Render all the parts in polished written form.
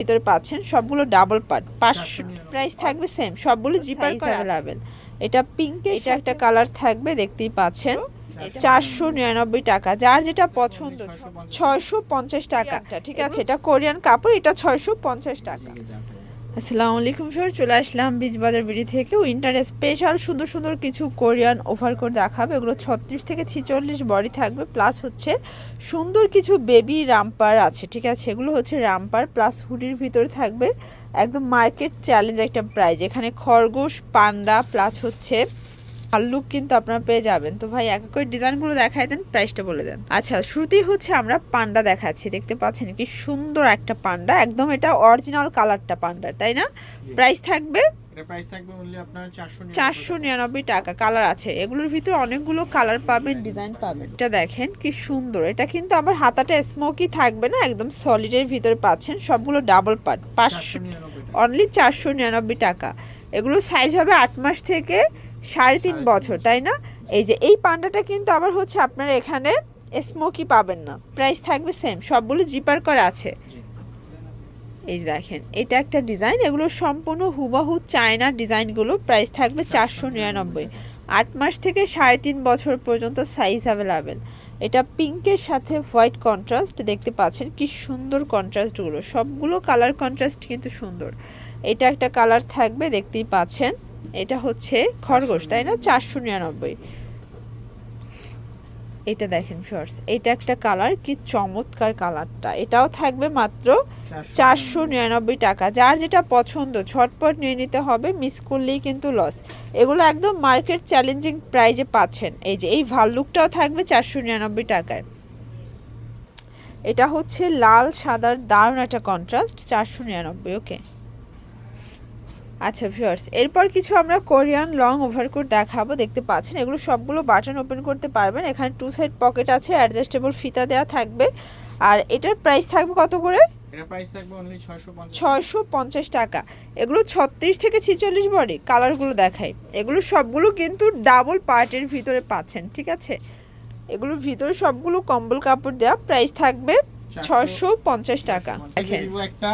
ভিতরে পাচ্ছেন সবগুলো ডাবল পার্ট 500 প্রাইস থাকবে সেম, সবগুলো জিপার অ্যাভেলেবেল। এটা পিঙ্কে, এটা একটা কালার থাকবে দেখতেই পাচ্ছেন 499 টাকা, যার যেটা পছন্দ 650 টাকা। ঠিক আছে, এটা কোরিয়ান কাপড়, এটা 650 টাকা। আসসালামু আলাইকুম স্যার, চলে আসলাম বীজ বাজার বিডি থেকে। উইন্টার স্পেশাল সুন্দর সুন্দর কিছু কোরিয়ান ওভার কোট দেখাবে। এগুলো 36 থেকে 46 বডি থাকবে, প্লাস হচ্ছে সুন্দর কিছু বেবি রামপার আছে। ঠিক আছে, এগুলো হচ্ছে রামপার প্লাস হুডির ভিতরে থাকবে একদম মার্কেট চ্যালেঞ্জ একটা প্রাইস। এখানে খরগোশ, পান্ডা প্লাস হচ্ছে ভাল্লুক কিন্তু আপনারা পেয়ে যাবেন। তো ভাই এক করে ডিজাইনগুলো দেখাই দেন, প্রাইসটা বলে দেন। আচ্ছা, শুরুতেই হচ্ছে আমরা পান্ডা দেখাচ্ছি। দেখতে পাচ্ছেন কি সুন্দর একটা পান্ডা, একদম এটা অরিজিনাল কালারটা পান্ডার, তাই না? প্রাইস থাকবে প্রাইস থাকবে অনলি আপনার 499 টাকা। কালার আছে এগুলোর ভিতরে, অনেকগুলো কালার পাবেন, ডিজাইন পাবেন। এটা দেখেন কি সুন্দর, এটা কিন্তু আবার হাতাটা স্মোকি থাকবে না, একদম সলিডের ভিতরে পাচ্ছেন। সবগুলো ডাবল পার্ট 500 অনলি 499 টাকা। এগুলো সাইজ হবে 8 মাস থেকে 3.5 বছর, তাই না? এই যে এই পান্ডাটা কিন্তু আবার হচ্ছে আপনারা এখানে স্মোকি পাবেন না, প্রাইস থাকবে সেম, সবগুলো জিপার করা আছে। এই দেখেন এটা একটা ডিজাইন, এগুলো সম্পূর্ণ হুবাহু চায়না ডিজাইনগুলো। প্রাইস থাকবে 499। 8 মাস থেকে 3.5 বছর পর্যন্ত সাইজ অ্যাভেলেবেল। এটা পিঙ্কের সাথে হোয়াইট কন্ট্রাস্ট, দেখতে পাচ্ছেন কি সুন্দর কন্ট্রাস্টগুলো, সবগুলো কালার কন্ট্রাস্ট কিন্তু সুন্দর। এটা একটা কালার থাকবে দেখতেই পাচ্ছেন, এটা হচ্ছে খরগোশ, তাই না? 499। এটা দেখেন শর্টস, এটা একটা কালার, কি চমৎকার কালারটা। এটাও থাকবে মাত্র 499 টাকা। যার যেটা পছন্দ ঝটপট নিয়ে নিতে হবে, মিস করলেই কিন্তু লস। এগুলো একদম মার্কেট চ্যালেঞ্জিং প্রাইজে পাচ্ছেন। এই যে এই ভাল্লুকটাও থাকবে 499 টাকায়। এটা হচ্ছে লাল সাদার দারুণ একটা কন্ট্রাস্ট, 499। ওকে, আচ্ছা ভিউয়ার্স, এরপর কিছু আমরা কোরিয়ান লং ওভারকোট দেখাবো। দেখতে পাচ্ছেন এগুলো সবগুলো বাটন ওপেন করতে পারবেন। এখানে 2 সাইড পকেট আছে, অ্যাডজাস্টেবল ফিতা দেওয়া থাকবে। আর এটার প্রাইস থাকবে কত করে? এটা প্রাইস থাকবে অনলি 650 টাকা। এগুলো 36 থেকে 46 বডি। কালারগুলো দেখাই, এগুলো সবগুলো কিন্তু ডাবল পার্টের ভিতরে পাচ্ছেন। ঠিক আছে, এগুলোর ভিতরে সবগুলো কম্বল কাপড় দেওয়া। প্রাইস থাকবে 650 টাকা। দেখেন একটা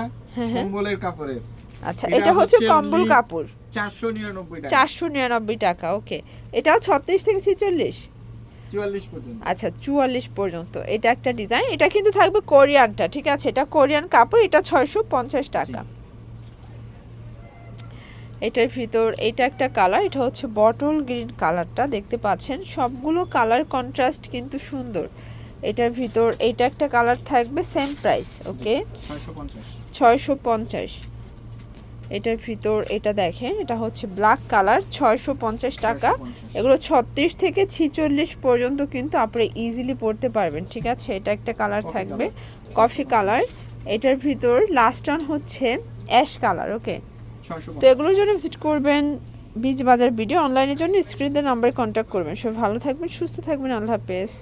কম্বলের কাপড়ের। আচ্ছা, এটা হচ্ছে কম্বল কাপড়, 499 টাকা। 499 টাকা। ওকে, এটাও 36 থেকে 46 44 পর্যন্ত। আচ্ছা, 44 পর্যন্ত। এটা একটা ডিজাইন, এটা কিন্তু থাকবে কোরিয়ানটা। ঠিক আছে, এটা কোরিয়ান কাপড়, এটা 650 টাকা। এটার ভিতর এটা একটা কালার, এটা হচ্ছে বটল গ্রিন কালারটা, দেখতে পাচ্ছেন সবগুলো কালার কন্ট্রাস্ট কিন্তু সুন্দর। এটার ভিতর এটা একটা কালার থাকবে, সেম প্রাইস। ওকে, 650। এটার ভিতর এটা দেখেন, এটা হচ্ছে ব্ল্যাক কালার, 650 টাকা। এগুলো 36 থেকে 46 পর্যন্ত কিন্তু আপনারা ইজিলি পরতে পারবেন। ঠিক আছে, এটা একটা কালার থাকবে কফি কালার। এটার ভিতর লাস্ট ওয়ান হচ্ছে অ্যাশ কালার। ওকে, তো এগুলোর জন্য ভিজিট করবেন বীজ বাজার ভিডিও। অনলাইনের জন্য স্ক্রিনের নাম্বারে কন্ট্যাক্ট করবেন। সবাই ভালো থাকবেন, সুস্থ থাকবেন, আল্লাহ হাফেজ।